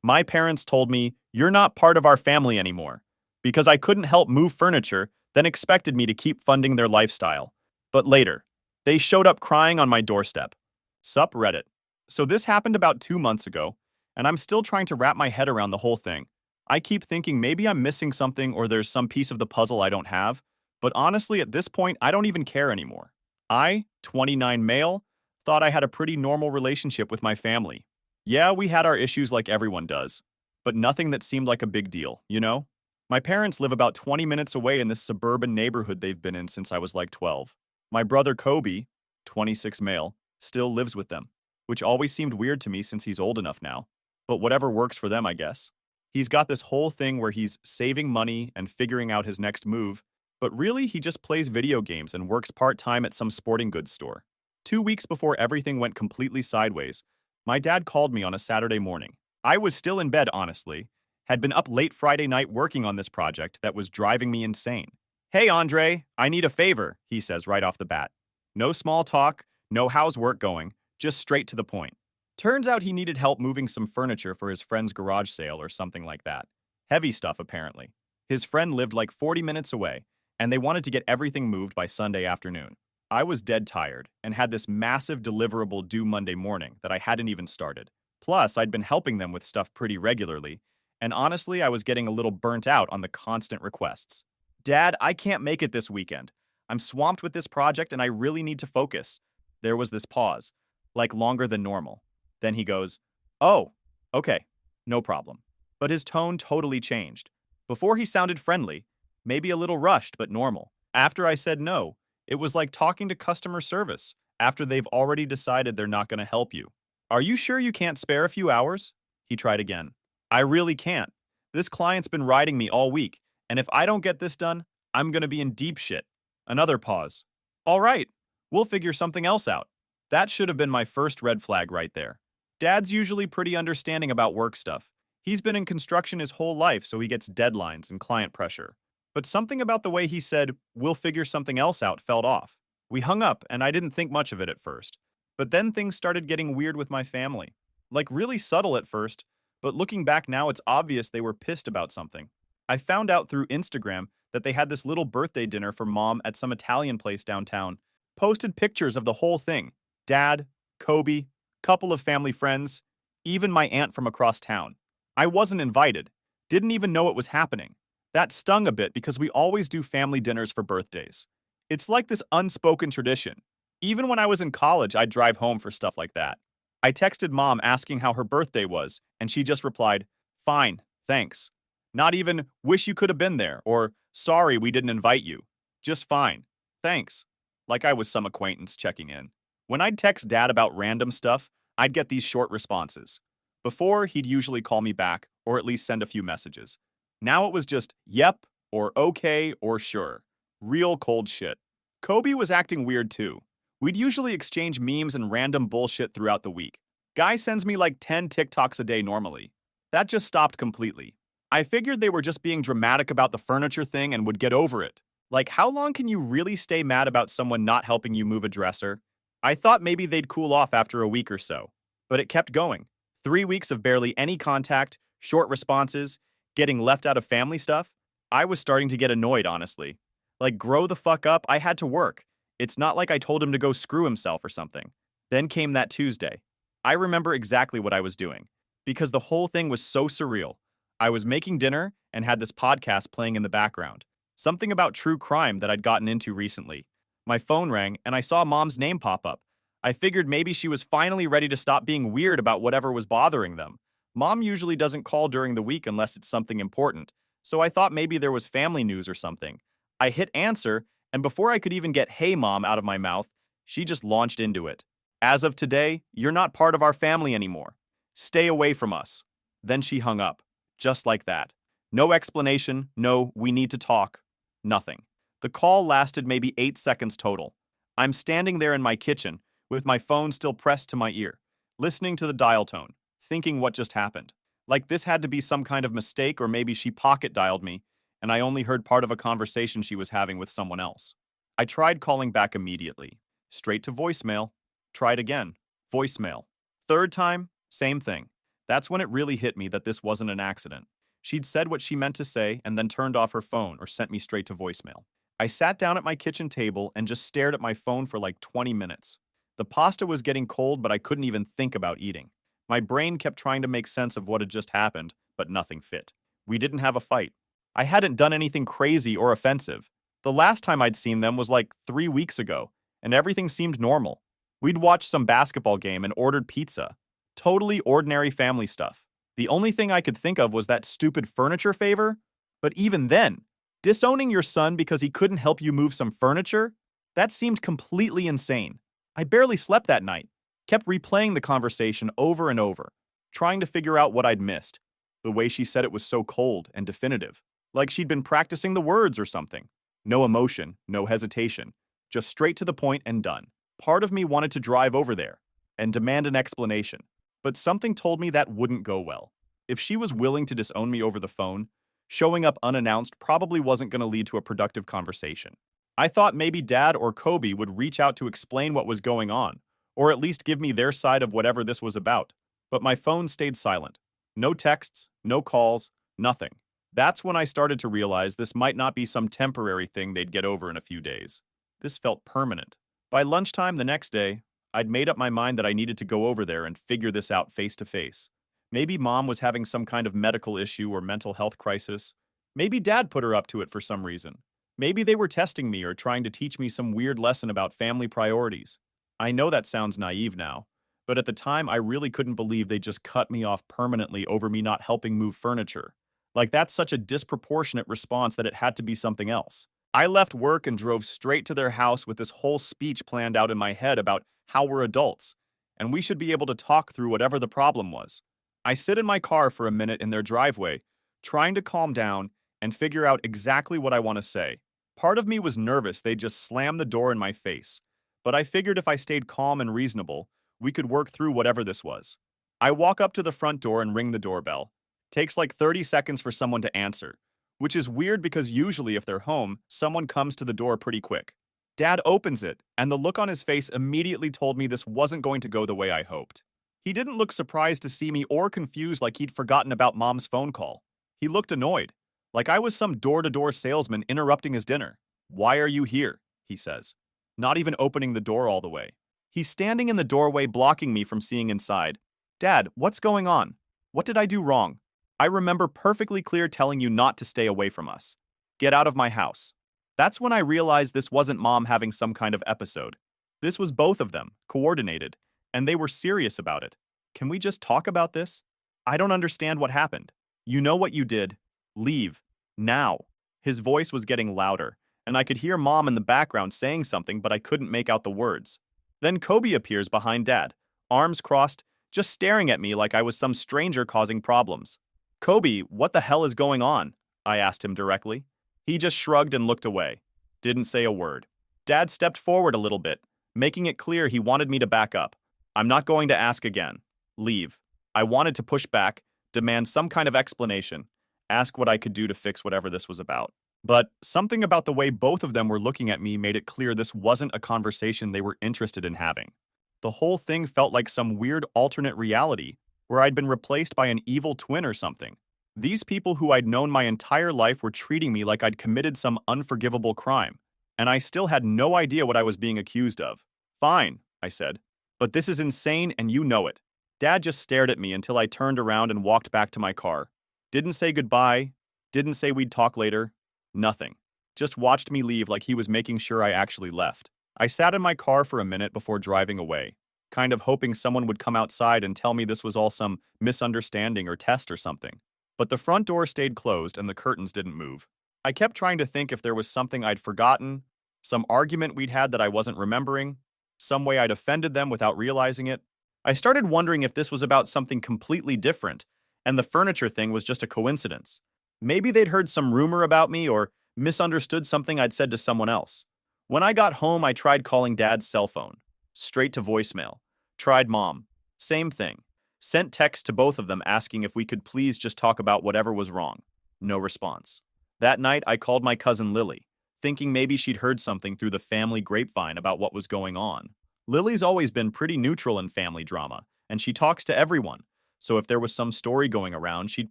My parents told me, "You're not part of our family anymore," because I couldn't help move furniture, then expected me to keep funding their lifestyle. But later, they showed up crying on my doorstep. Sup, Reddit. So this happened about 2 months ago, and I'm still trying to wrap my head around the whole thing. I keep thinking maybe I'm missing something or there's some piece of the puzzle I don't have, but honestly, at this point, I don't even care anymore. I, 29 male, thought I had a pretty normal relationship with my family. Yeah, we had our issues like everyone does, but nothing that seemed like a big deal, you know? My parents live about 20 minutes away in this suburban neighborhood they've been in since I was like 12. My brother Kobe, 26 male, still lives with them, which always seemed weird to me since he's old enough now. But whatever works for them, I guess. He's got this whole thing where he's saving money and figuring out his next move, but really he just plays video games and works part-time at some sporting goods store. 2 weeks before everything went completely sideways, my dad called me on a Saturday morning. I was still in bed, honestly, had been up late Friday night working on this project that was driving me insane. "Hey, Andre, I need a favor," he says right off the bat. No small talk, no how's work going, just straight to the point. Turns out he needed help moving some furniture for his friend's garage sale or something like that. Heavy stuff, apparently. His friend lived like 40 minutes away, and they wanted to get everything moved by Sunday afternoon. I was dead tired and had this massive deliverable due Monday morning that I hadn't even started. Plus, I'd been helping them with stuff pretty regularly, and honestly, I was getting a little burnt out on the constant requests. "Dad, I can't make it this weekend. I'm swamped with this project and I really need to focus." There was this pause, like longer than normal. Then he goes, "Oh, okay, no problem." But his tone totally changed. Before he sounded friendly, maybe a little rushed but normal. After I said no, it was like talking to customer service after they've already decided they're not going to help you. "Are you sure you can't spare a few hours?" He tried again. "I really can't. This client's been riding me all week, and if I don't get this done, I'm going to be in deep shit." Another pause. "All right, we'll figure something else out." That should have been my first red flag right there. Dad's usually pretty understanding about work stuff. He's been in construction his whole life, so he gets deadlines and client pressure. But something about the way he said, "we'll figure something else out," felt off. We hung up, and I didn't think much of it at first. But then things started getting weird with my family. Like really subtle at first, but looking back now, it's obvious they were pissed about something. I found out through Instagram that they had this little birthday dinner for mom at some Italian place downtown. Posted pictures of the whole thing. Dad, Kobe, couple of family friends, even my aunt from across town. I wasn't invited. Didn't even know it was happening. That stung a bit because we always do family dinners for birthdays. It's like this unspoken tradition. Even when I was in college, I'd drive home for stuff like that. I texted mom asking how her birthday was, and she just replied, "Fine, thanks." Not even, "Wish you could have been there," or "Sorry we didn't invite you." Just "Fine, thanks." Like I was some acquaintance checking in. When I'd text dad about random stuff, I'd get these short responses. Before, he'd usually call me back, or at least send a few messages. Now it was just, "Yep," or "Okay," or "Sure." Real cold shit. Kobe was acting weird too. We'd usually exchange memes and random bullshit throughout the week. Guy sends me like 10 TikToks a day normally. That just stopped completely. I figured they were just being dramatic about the furniture thing and would get over it. Like, how long can you really stay mad about someone not helping you move a dresser? I thought maybe they'd cool off after a week or so, but it kept going. 3 weeks of barely any contact, short responses, getting left out of family stuff. I was starting to get annoyed, honestly. Like, grow the fuck up, I had to work. It's not like I told him to go screw himself or something. Then came that Tuesday. I remember exactly what I was doing, because the whole thing was so surreal. I was making dinner and had this podcast playing in the background. Something about true crime that I'd gotten into recently. My phone rang and I saw mom's name pop up. I figured maybe she was finally ready to stop being weird about whatever was bothering them. Mom usually doesn't call during the week unless it's something important, so I thought maybe there was family news or something. I hit answer, and before I could even get "Hey Mom" out of my mouth, she just launched into it. "As of today, you're not part of our family anymore. Stay away from us." Then she hung up. Just like that. No explanation, no "we need to talk," nothing. The call lasted maybe 8 seconds total. I'm standing there in my kitchen, with my phone still pressed to my ear, listening to the dial tone, thinking what just happened. Like this had to be some kind of mistake, or maybe she pocket dialed me, and I only heard part of a conversation she was having with someone else. I tried calling back immediately. Straight to voicemail. Tried again. Voicemail. Third time, same thing. That's when it really hit me that this wasn't an accident. She'd said what she meant to say and then turned off her phone or sent me straight to voicemail. I sat down at my kitchen table and just stared at my phone for like 20 minutes. The pasta was getting cold, but I couldn't even think about eating. My brain kept trying to make sense of what had just happened, but nothing fit. We didn't have a fight. I hadn't done anything crazy or offensive. The last time I'd seen them was like 3 weeks ago, and everything seemed normal. We'd watched some basketball game and ordered pizza. Totally ordinary family stuff. The only thing I could think of was that stupid furniture favor. But even then, disowning your son because he couldn't help you move some furniture? That seemed completely insane. I barely slept that night, kept replaying the conversation over and over, trying to figure out what I'd missed. The way she said it was so cold and definitive, like she'd been practicing the words or something. No emotion, no hesitation, just straight to the point and done. Part of me wanted to drive over there and demand an explanation, but something told me that wouldn't go well. If she was willing to disown me over the phone, showing up unannounced probably wasn't going to lead to a productive conversation. I thought maybe Dad or Kobe would reach out to explain what was going on, or at least give me their side of whatever this was about. But my phone stayed silent. No texts, no calls, nothing. That's when I started to realize this might not be some temporary thing they'd get over in a few days. This felt permanent. By lunchtime the next day, I'd made up my mind that I needed to go over there and figure this out face to face. Maybe Mom was having some kind of medical issue or mental health crisis. Maybe Dad put her up to it for some reason. Maybe they were testing me or trying to teach me some weird lesson about family priorities. I know that sounds naive now, but at the time I really couldn't believe they just cut me off permanently over me not helping move furniture. Like that's such a disproportionate response that it had to be something else. I left work and drove straight to their house with this whole speech planned out in my head about how we're adults, and we should be able to talk through whatever the problem was. I sit in my car for a minute in their driveway, trying to calm down and figure out exactly what I want to say. Part of me was nervous they'd just slam the door in my face, but I figured if I stayed calm and reasonable, we could work through whatever this was. I walk up to the front door and ring the doorbell. Takes like 30 seconds for someone to answer, which is weird because usually if they're home, someone comes to the door pretty quick. Dad opens it, and the look on his face immediately told me this wasn't going to go the way I hoped. He didn't look surprised to see me or confused like he'd forgotten about Mom's phone call. He looked annoyed, like I was some door-to-door salesman interrupting his dinner. "Why are you here?" he says, not even opening the door all the way. He's standing in the doorway blocking me from seeing inside. "Dad, what's going on? What did I do wrong? I remember perfectly clear telling you not to stay away from us. Get out of my house." That's when I realized this wasn't Mom having some kind of episode. This was both of them, coordinated, and they were serious about it. "Can we just talk about this? I don't understand what happened. You know what you did. Leave. Now." His voice was getting louder, and I could hear Mom in the background saying something, but I couldn't make out the words. Then Kobe appears behind Dad, arms crossed, just staring at me like I was some stranger causing problems. "Kobe, what the hell is going on?" I asked him directly. He just shrugged and looked away. Didn't say a word. Dad stepped forward a little bit, making it clear he wanted me to back up. "I'm not going to ask again. Leave." I wanted to push back, demand some kind of explanation, ask what I could do to fix whatever this was about. But something about the way both of them were looking at me made it clear this wasn't a conversation they were interested in having. The whole thing felt like some weird alternate reality, where I'd been replaced by an evil twin or something. These people who I'd known my entire life were treating me like I'd committed some unforgivable crime, and I still had no idea what I was being accused of. "Fine," I said, "but this is insane and you know it." Dad just stared at me until I turned around and walked back to my car. Didn't say goodbye, didn't say we'd talk later, nothing. Just watched me leave like he was making sure I actually left. I sat in my car for a minute before driving away, kind of hoping someone would come outside and tell me this was all some misunderstanding or test or something. But the front door stayed closed and the curtains didn't move. I kept trying to think if there was something I'd forgotten, some argument we'd had that I wasn't remembering, some way I'd offended them without realizing it. I started wondering if this was about something completely different, and the furniture thing was just a coincidence. Maybe they'd heard some rumor about me or misunderstood something I'd said to someone else. When I got home, I tried calling Dad's cell phone. Straight to voicemail. Tried Mom. Same thing. Sent text to both of them asking if we could please just talk about whatever was wrong. No response. That night, I called my cousin Lily, thinking maybe she'd heard something through the family grapevine about what was going on. Lily's always been pretty neutral in family drama, and she talks to everyone, so if there was some story going around, she'd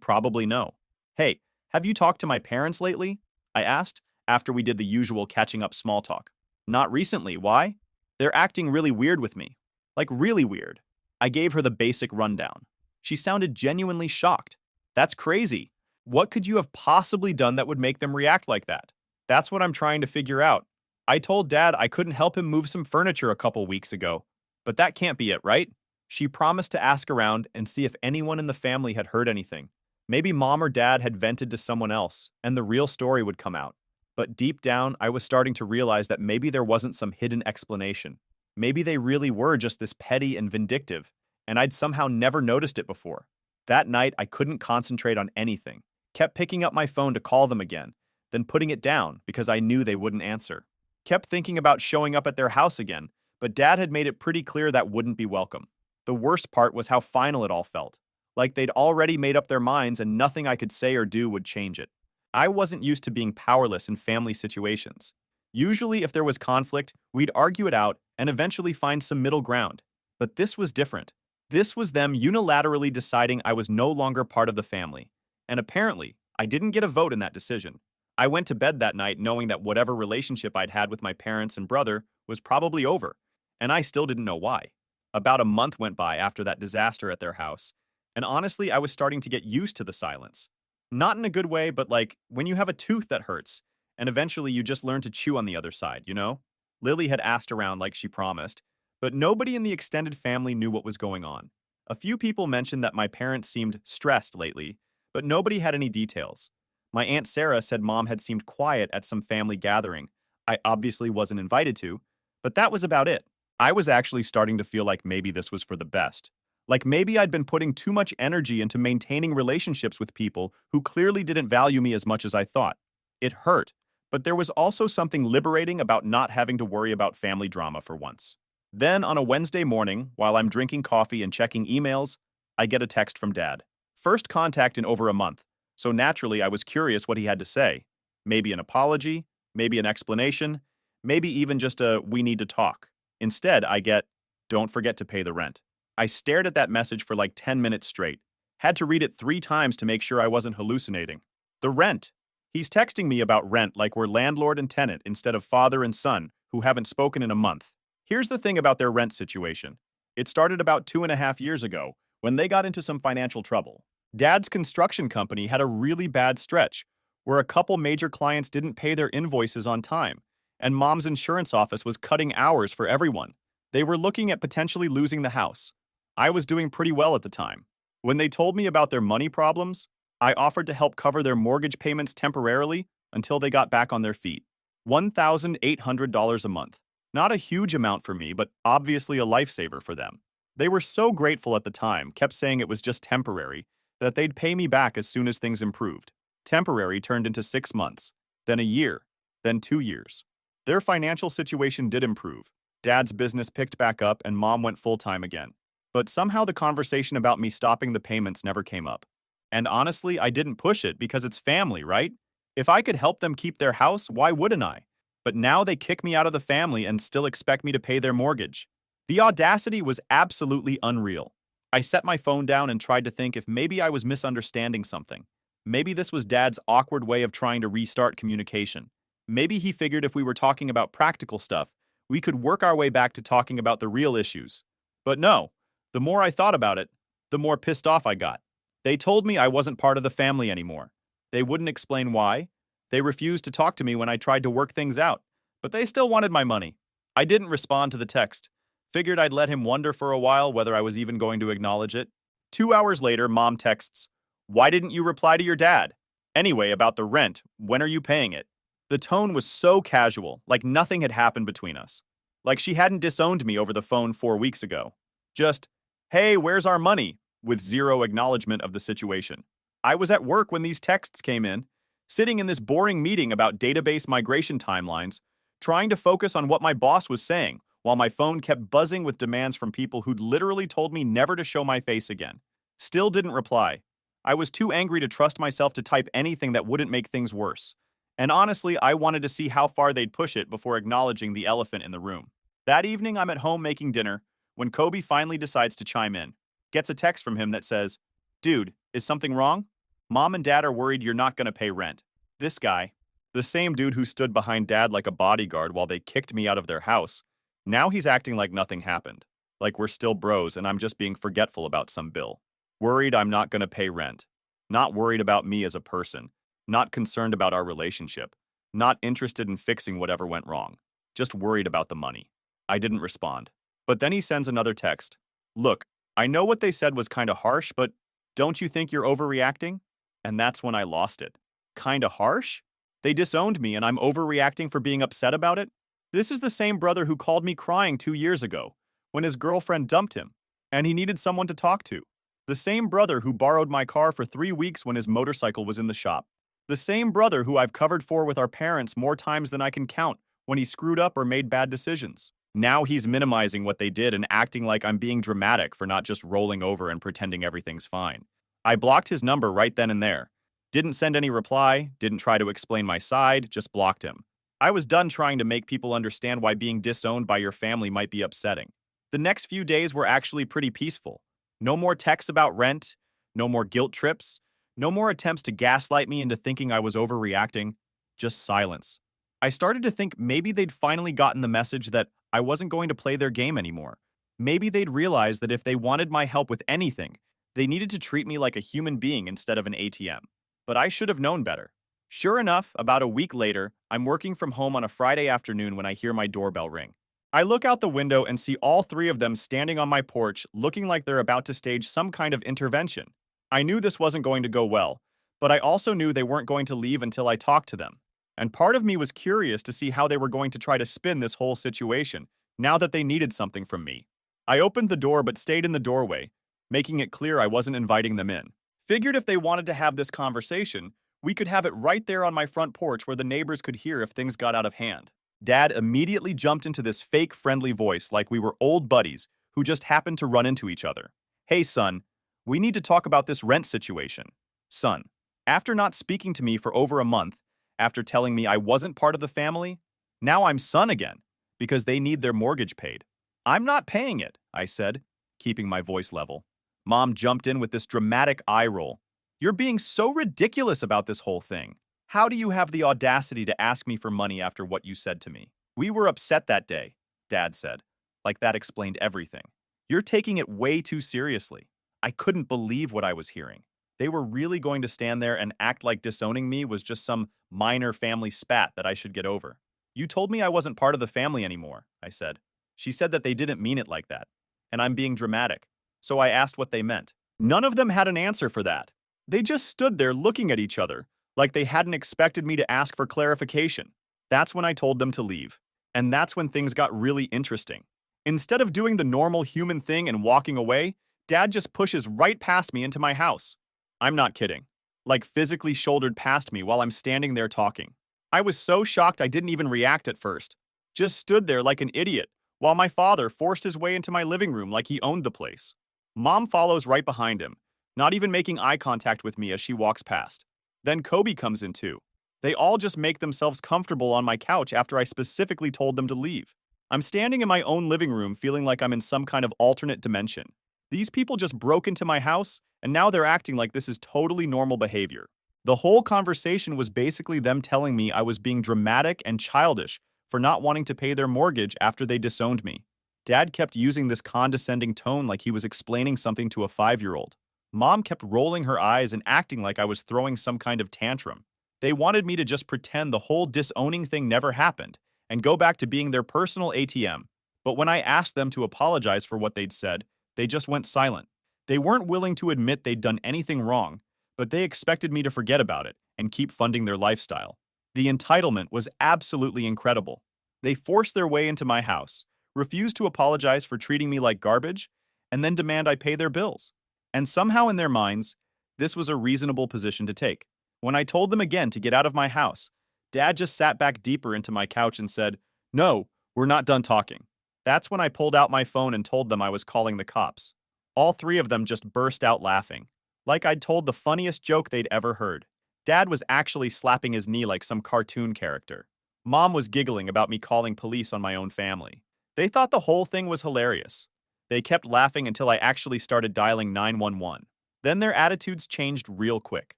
probably know. Hey, have you talked to my parents lately? I asked, after we did the usual catching up small talk. Not recently, why? They're acting really weird with me. Like, really weird. I gave her the basic rundown. She sounded genuinely shocked. That's crazy. What could you have possibly done that would make them react like that? That's what I'm trying to figure out. I told Dad I couldn't help him move some furniture a couple weeks ago. But that can't be it, right? She promised to ask around and see if anyone in the family had heard anything. Maybe Mom or Dad had vented to someone else, and the real story would come out. But deep down, I was starting to realize that maybe there wasn't some hidden explanation. Maybe they really were just this petty and vindictive, and I'd somehow never noticed it before. That night, I couldn't concentrate on anything. Kept picking up my phone to call them again, then putting it down because I knew they wouldn't answer. Kept thinking about showing up at their house again, but Dad had made it pretty clear that wouldn't be welcome. The worst part was how final it all felt. Like they'd already made up their minds and nothing I could say or do would change it. I wasn't used to being powerless in family situations. Usually, if there was conflict, we'd argue it out and eventually find some middle ground. But this was different. This was them unilaterally deciding I was no longer part of the family. And apparently, I didn't get a vote in that decision. I went to bed that night knowing that whatever relationship I'd had with my parents and brother was probably over, and I still didn't know why. About a month went by after that disaster at their house, and honestly, I was starting to get used to the silence. Not in a good way, but like when you have a tooth that hurts, and eventually you just learn to chew on the other side, you know? Lily had asked around like she promised, but nobody in the extended family knew what was going on. A few people mentioned that my parents seemed stressed lately, but nobody had any details. My Aunt Sarah said Mom had seemed quiet at some family gathering I obviously wasn't invited to, but that was about it. I was actually starting to feel like maybe this was for the best. Like maybe I'd been putting too much energy into maintaining relationships with people who clearly didn't value me as much as I thought. It hurt, but there was also something liberating about not having to worry about family drama for once. Then, on a Wednesday morning, while I'm drinking coffee and checking emails, I get a text from Dad. First contact in over a month, so naturally I was curious what he had to say. Maybe an apology, maybe an explanation, maybe even just a "we need to talk." Instead, I get, "Don't forget to pay the rent." I stared at that message for like 10 minutes straight. Had to read it 3 times to make sure I wasn't hallucinating. The rent. He's texting me about rent like we're landlord and tenant instead of father and son who haven't spoken in a month. Here's the thing about their rent situation. It started about 2.5 years ago when they got into some financial trouble. Dad's construction company had a really bad stretch where a couple major clients didn't pay their invoices on time, and Mom's insurance office was cutting hours for everyone. They were looking at potentially losing the house. I was doing pretty well at the time. When they told me about their money problems, I offered to help cover their mortgage payments temporarily until they got back on their feet. $1,800 a month. Not a huge amount for me, but obviously a lifesaver for them. They were so grateful at the time, kept saying it was just temporary, that they'd pay me back as soon as things improved. Temporary turned into 6 months, then a year, then 2 years. Their financial situation did improve. Dad's business picked back up and Mom went full-time again. But somehow the conversation about me stopping the payments never came up. And honestly, I didn't push it because it's family, right? If I could help them keep their house, why wouldn't I? But now they kick me out of the family and still expect me to pay their mortgage. The audacity was absolutely unreal. I set my phone down and tried to think if maybe I was misunderstanding something. Maybe this was Dad's awkward way of trying to restart communication. Maybe he figured if we were talking about practical stuff, we could work our way back to talking about the real issues. But no, the more I thought about it, the more pissed off I got. They told me I wasn't part of the family anymore. They wouldn't explain why. They refused to talk to me when I tried to work things out, but they still wanted my money. I didn't respond to the text. Figured I'd let him wonder for a while whether I was even going to acknowledge it. 2 hours later, Mom texts, "Why didn't you reply to your dad? Anyway, about the rent, when are you paying it?" The tone was so casual, like nothing had happened between us. Like she hadn't disowned me over the phone 4 weeks ago. Just, "Hey, where's our money?" with zero acknowledgement of the situation. I was at work when these texts came in, sitting in this boring meeting about database migration timelines, trying to focus on what my boss was saying, while my phone kept buzzing with demands from people who'd literally told me never to show my face again. Still didn't reply. I was too angry to trust myself to type anything that wouldn't make things worse. And honestly, I wanted to see how far they'd push it before acknowledging the elephant in the room. That evening, I'm at home making dinner when Kobe finally decides to chime in. Gets a text from him that says, "Dude, is something wrong? Mom and Dad are worried you're not gonna pay rent." This guy, the same dude who stood behind Dad like a bodyguard while they kicked me out of their house, now he's acting like nothing happened. Like we're still bros and I'm just being forgetful about some bill. Worried I'm not gonna pay rent. Not worried about me as a person. Not concerned about our relationship. Not interested in fixing whatever went wrong. Just worried about the money. I didn't respond. But then he sends another text. "Look, I know what they said was kinda harsh, but don't you think you're overreacting?" And that's when I lost it. Kinda harsh? They disowned me and I'm overreacting for being upset about it? This is the same brother who called me crying 2 years ago, when his girlfriend dumped him, and he needed someone to talk to. The same brother who borrowed my car for 3 weeks when his motorcycle was in the shop. The same brother who I've covered for with our parents more times than I can count when he screwed up or made bad decisions. Now he's minimizing what they did and acting like I'm being dramatic for not just rolling over and pretending everything's fine. I blocked his number right then and there. Didn't send any reply, didn't try to explain my side, just blocked him. I was done trying to make people understand why being disowned by your family might be upsetting. The next few days were actually pretty peaceful. No more texts about rent, no more guilt trips, no more attempts to gaslight me into thinking I was overreacting, just silence. I started to think maybe they'd finally gotten the message that I wasn't going to play their game anymore. Maybe they'd realized that if they wanted my help with anything, they needed to treat me like a human being instead of an ATM. But I should have known better. Sure enough, about a week later, I'm working from home on a Friday afternoon when I hear my doorbell ring. I look out the window and see all three of them standing on my porch looking like they're about to stage some kind of intervention. I knew this wasn't going to go well, but I also knew they weren't going to leave until I talked to them. And part of me was curious to see how they were going to try to spin this whole situation, now that they needed something from me. I opened the door but stayed in the doorway, making it clear I wasn't inviting them in. Figured if they wanted to have this conversation, we could have it right there on my front porch where the neighbors could hear if things got out of hand. Dad immediately jumped into this fake friendly voice like we were old buddies who just happened to run into each other. "Hey son, we need to talk about this rent situation." Son, after not speaking to me for over a month, after telling me I wasn't part of the family, now I'm son again because they need their mortgage paid. "I'm not paying it," I said, keeping my voice level. Mom jumped in with this dramatic eye roll. "You're being so ridiculous about this whole thing. How do you have the audacity to ask me for money after what you said to me? We were upset that day," Dad said. Like that explained everything. "You're taking it way too seriously." I couldn't believe what I was hearing. They were really going to stand there and act like disowning me was just some minor family spat that I should get over. "You told me I wasn't part of the family anymore," I said. She said that they didn't mean it like that, and I'm being dramatic. So I asked what they meant. None of them had an answer for that. They just stood there looking at each other, like they hadn't expected me to ask for clarification. That's when I told them to leave. And that's when things got really interesting. Instead of doing the normal human thing and walking away, Dad just pushes right past me into my house. I'm not kidding. Like physically shouldered past me while I'm standing there talking. I was so shocked I didn't even react at first. Just stood there like an idiot, while my father forced his way into my living room like he owned the place. Mom follows right behind him, not even making eye contact with me as she walks past. Then Kobe comes in too. They all just make themselves comfortable on my couch after I specifically told them to leave. I'm standing in my own living room feeling like I'm in some kind of alternate dimension. These people just broke into my house, and now they're acting like this is totally normal behavior. The whole conversation was basically them telling me I was being dramatic and childish for not wanting to pay their mortgage after they disowned me. Dad kept using this condescending tone like he was explaining something to a 5-year-old. Mom kept rolling her eyes and acting like I was throwing some kind of tantrum. They wanted me to just pretend the whole disowning thing never happened and go back to being their personal ATM. But when I asked them to apologize for what they'd said, they just went silent. They weren't willing to admit they'd done anything wrong, but they expected me to forget about it and keep funding their lifestyle. The entitlement was absolutely incredible. They forced their way into my house, refused to apologize for treating me like garbage, and then demand I pay their bills. And somehow in their minds, this was a reasonable position to take. When I told them again to get out of my house, Dad just sat back deeper into my couch and said, "No, we're not done talking." That's when I pulled out my phone and told them I was calling the cops. All three of them just burst out laughing, like I'd told the funniest joke they'd ever heard. Dad was actually slapping his knee like some cartoon character. Mom was giggling about me calling police on my own family. They thought the whole thing was hilarious. They kept laughing until I actually started dialing 911. Then their attitudes changed real quick.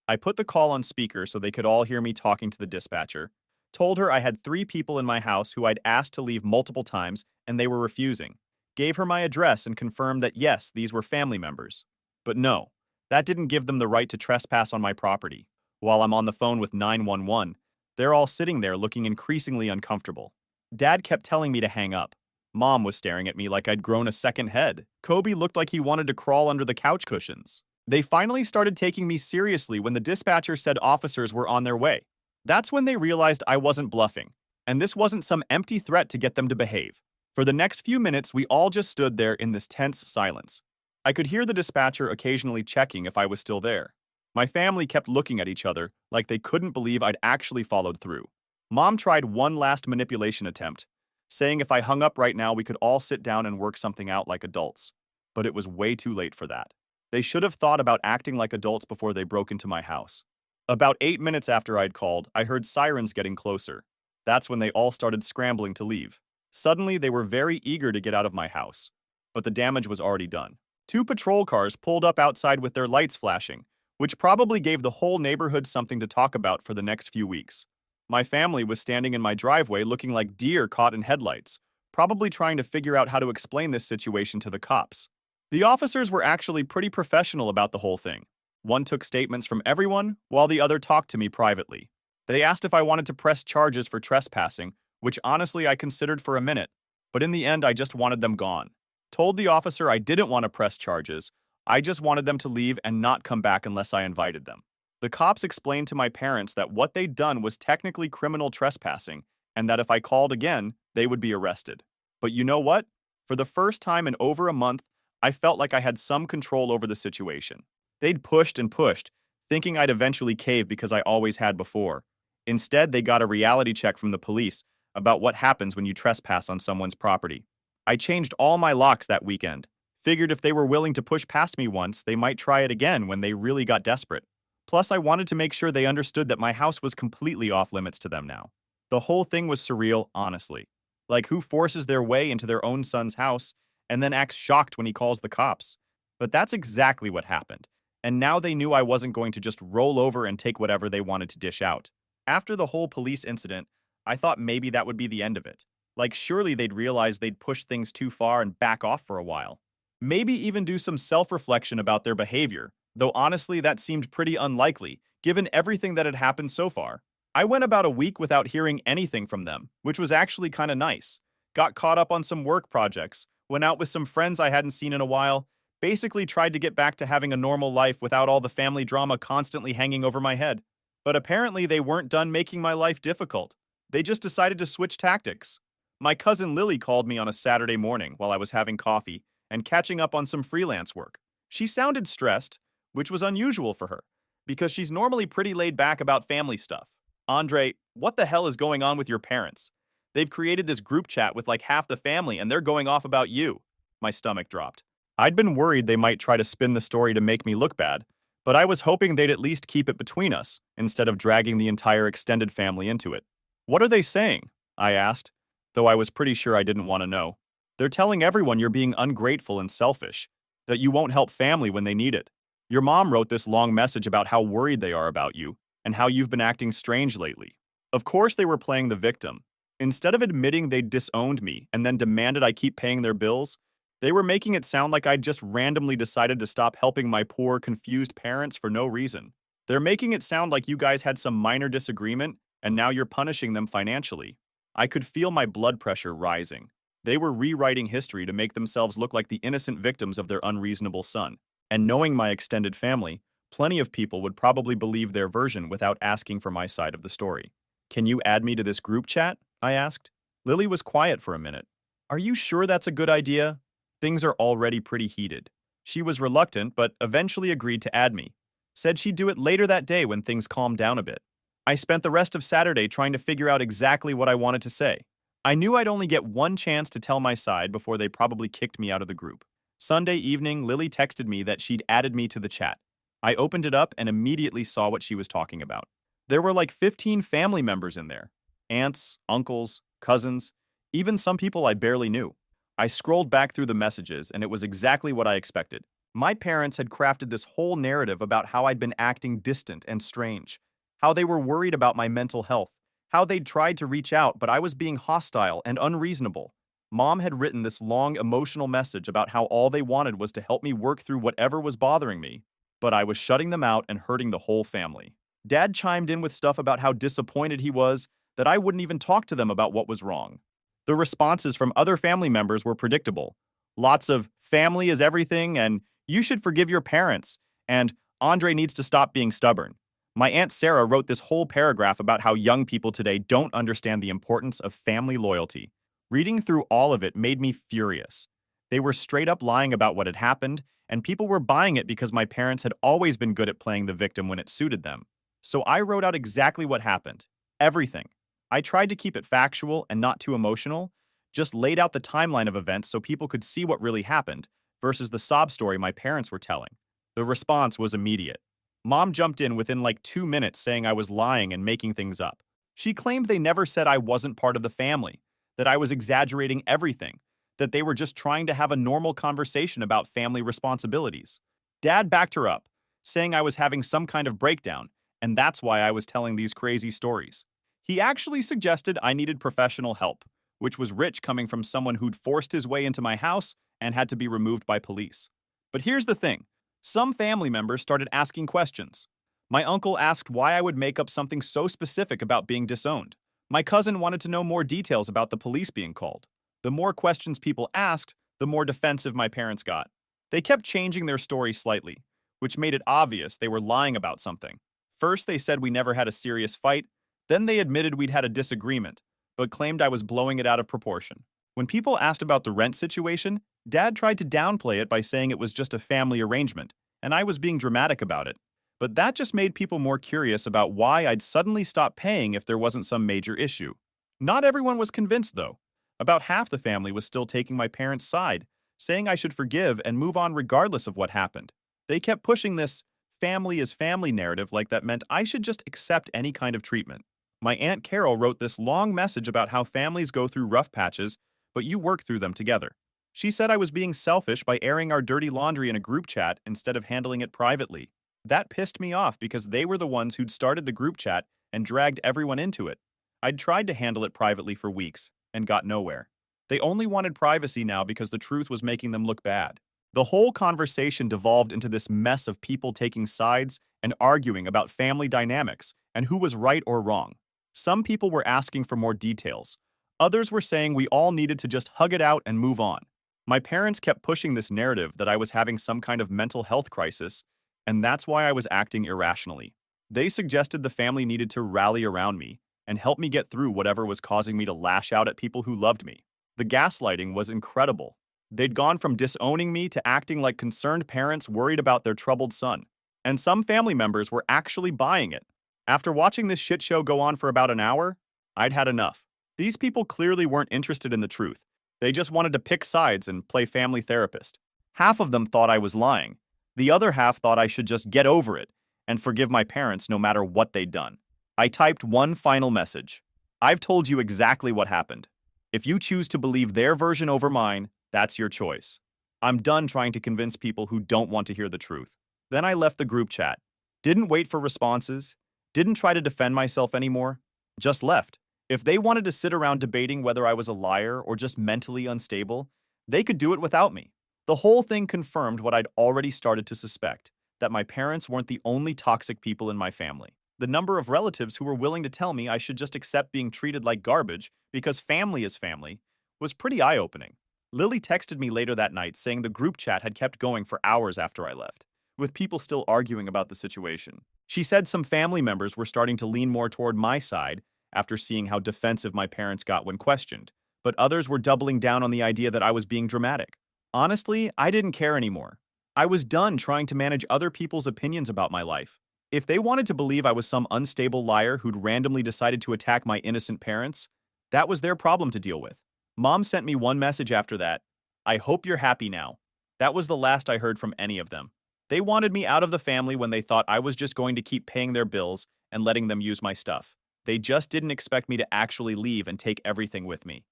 I put the call on speaker so they could all hear me talking to the dispatcher, told her I had 3 people in my house who I'd asked to leave multiple times and they were refusing, gave her my address and confirmed that yes, these were family members. But no, that didn't give them the right to trespass on my property. While I'm on the phone with 911, they're all sitting there looking increasingly uncomfortable. Dad kept telling me to hang up. Mom was staring at me like I'd grown a second head. Kobe looked like he wanted to crawl under the couch cushions. They finally started taking me seriously when the dispatcher said officers were on their way. That's when they realized I wasn't bluffing, and this wasn't some empty threat to get them to behave. For the next few minutes, we all just stood there in this tense silence. I could hear the dispatcher occasionally checking if I was still there. My family kept looking at each other like they couldn't believe I'd actually followed through. Mom tried one last manipulation attempt, saying if I hung up right now, we could all sit down and work something out like adults. But it was way too late for that. They should have thought about acting like adults before they broke into my house. About 8 minutes after I'd called, I heard sirens getting closer. That's when they all started scrambling to leave. Suddenly, they were very eager to get out of my house. But the damage was already done. 2 patrol cars pulled up outside with their lights flashing, which probably gave the whole neighborhood something to talk about for the next few weeks. My family was standing in my driveway looking like deer caught in headlights, probably trying to figure out how to explain this situation to the cops. The officers were actually pretty professional about the whole thing. One took statements from everyone, while the other talked to me privately. They asked if I wanted to press charges for trespassing, which honestly I considered for a minute, but in the end I just wanted them gone. Told the officer I didn't want to press charges, I just wanted them to leave and not come back unless I invited them. The cops explained to my parents that what they'd done was technically criminal trespassing, and that if I called again, they would be arrested. But you know what? For the first time in over a month, I felt like I had some control over the situation. They'd pushed and pushed, thinking I'd eventually cave because I always had before. Instead, they got a reality check from the police about what happens when you trespass on someone's property. I changed all my locks that weekend. Figured if they were willing to push past me once, they might try it again when they really got desperate. Plus, I wanted to make sure they understood that my house was completely off limits to them now. The whole thing was surreal, honestly. Like who forces their way into their own son's house and then acts shocked when he calls the cops? But that's exactly what happened. And now they knew I wasn't going to just roll over and take whatever they wanted to dish out. After the whole police incident, I thought maybe that would be the end of it. Like surely they'd realize they'd pushed things too far and back off for a while. Maybe even do some self-reflection about their behavior, though honestly that seemed pretty unlikely, given everything that had happened so far. I went about a week without hearing anything from them, which was actually kind of nice. Got caught up on some work projects, went out with some friends I hadn't seen in a while, basically tried to get back to having a normal life without all the family drama constantly hanging over my head. But apparently they weren't done making my life difficult. They just decided to switch tactics. My cousin Lily called me on a Saturday morning while I was having coffee and catching up on some freelance work. She sounded stressed, which was unusual for her, because she's normally pretty laid back about family stuff. Andre, what the hell is going on with your parents? They've created this group chat with like half the family and they're going off about you. My stomach dropped. I'd been worried they might try to spin the story to make me look bad, but I was hoping they'd at least keep it between us, instead of dragging the entire extended family into it. What are they saying? I asked, though I was pretty sure I didn't want to know. They're telling everyone you're being ungrateful and selfish, that you won't help family when they need it. Your mom wrote this long message about how worried they are about you, and how you've been acting strange lately. Of course they were playing the victim. Instead of admitting they'd disowned me and then demanded I keep paying their bills, they were making it sound like I'd just randomly decided to stop helping my poor, confused parents for no reason. They're making it sound like you guys had some minor disagreement and now you're punishing them financially. I could feel my blood pressure rising. They were rewriting history to make themselves look like the innocent victims of their unreasonable son. And knowing my extended family, plenty of people would probably believe their version without asking for my side of the story. Can you add me to this group chat? I asked. Lily was quiet for a minute. Are you sure that's a good idea? Things are already pretty heated. She was reluctant, but eventually agreed to add me. Said she'd do it later that day when things calmed down a bit. I spent the rest of Saturday trying to figure out exactly what I wanted to say. I knew I'd only get one chance to tell my side before they probably kicked me out of the group. Sunday evening, Lily texted me that she'd added me to the chat. I opened it up and immediately saw what she was talking about. There were like 15 family members in there. Aunts, uncles, cousins, even some people I barely knew. I scrolled back through the messages, and it was exactly what I expected. My parents had crafted this whole narrative about how I'd been acting distant and strange, how they were worried about my mental health, how they'd tried to reach out, but I was being hostile and unreasonable. Mom had written this long emotional message about how all they wanted was to help me work through whatever was bothering me, but I was shutting them out and hurting the whole family. Dad chimed in with stuff about how disappointed he was that I wouldn't even talk to them about what was wrong. The responses from other family members were predictable. Lots of family is everything and you should forgive your parents and Andre needs to stop being stubborn. My Aunt Sarah wrote this whole paragraph about how young people today don't understand the importance of family loyalty. Reading through all of it made me furious. They were straight up lying about what had happened, and people were buying it because my parents had always been good at playing the victim when it suited them. So I wrote out exactly what happened. Everything. I tried to keep it factual and not too emotional, just laid out the timeline of events so people could see what really happened, versus the sob story my parents were telling. The response was immediate. Mom jumped in within like 2 minutes saying I was lying and making things up. She claimed they never said I wasn't part of the family, that I was exaggerating everything, that they were just trying to have a normal conversation about family responsibilities. Dad backed her up, saying I was having some kind of breakdown, and that's why I was telling these crazy stories. He actually suggested I needed professional help, which was rich coming from someone who'd forced his way into my house and had to be removed by police. But here's the thing. Some family members started asking questions. My uncle asked why I would make up something so specific about being disowned. My cousin wanted to know more details about the police being called. The more questions people asked, the more defensive my parents got. They kept changing their story slightly, which made it obvious they were lying about something. First, they said we never had a serious fight, then they admitted we'd had a disagreement, but claimed I was blowing it out of proportion. When people asked about the rent situation, Dad tried to downplay it by saying it was just a family arrangement, and I was being dramatic about it. But that just made people more curious about why I'd suddenly stop paying if there wasn't some major issue. Not everyone was convinced, though. About half the family was still taking my parents' side, saying I should forgive and move on regardless of what happened. They kept pushing this family is family narrative like that meant I should just accept any kind of treatment. My Aunt Carol wrote this long message about how families go through rough patches, but you work through them together. She said I was being selfish by airing our dirty laundry in a group chat instead of handling it privately. That pissed me off because they were the ones who'd started the group chat and dragged everyone into it. I'd tried to handle it privately for weeks and got nowhere. They only wanted privacy now because the truth was making them look bad. The whole conversation devolved into this mess of people taking sides and arguing about family dynamics and who was right or wrong. Some people were asking for more details. Others were saying we all needed to just hug it out and move on. My parents kept pushing this narrative that I was having some kind of mental health crisis, and that's why I was acting irrationally. They suggested the family needed to rally around me and help me get through whatever was causing me to lash out at people who loved me. The gaslighting was incredible. They'd gone from disowning me to acting like concerned parents worried about their troubled son. And some family members were actually buying it. After watching this shit show go on for about an hour, I'd had enough. These people clearly weren't interested in the truth. They just wanted to pick sides and play family therapist. Half of them thought I was lying. The other half thought I should just get over it and forgive my parents no matter what they'd done. I typed one final message. I've told you exactly what happened. If you choose to believe their version over mine, that's your choice. I'm done trying to convince people who don't want to hear the truth. Then I left the group chat. Didn't wait for responses. Didn't try to defend myself anymore. Just left. If they wanted to sit around debating whether I was a liar or just mentally unstable, they could do it without me. The whole thing confirmed what I'd already started to suspect, that my parents weren't the only toxic people in my family. The number of relatives who were willing to tell me I should just accept being treated like garbage because family is family was pretty eye-opening. Lily texted me later that night saying the group chat had kept going for hours after I left, with people still arguing about the situation. She said some family members were starting to lean more toward my side after seeing how defensive my parents got when questioned, but others were doubling down on the idea that I was being dramatic. Honestly, I didn't care anymore. I was done trying to manage other people's opinions about my life. If they wanted to believe I was some unstable liar who'd randomly decided to attack my innocent parents, that was their problem to deal with. Mom sent me one message after that. I hope you're happy now. That was the last I heard from any of them. They wanted me out of the family when they thought I was just going to keep paying their bills and letting them use my stuff. They just didn't expect me to actually leave and take everything with me.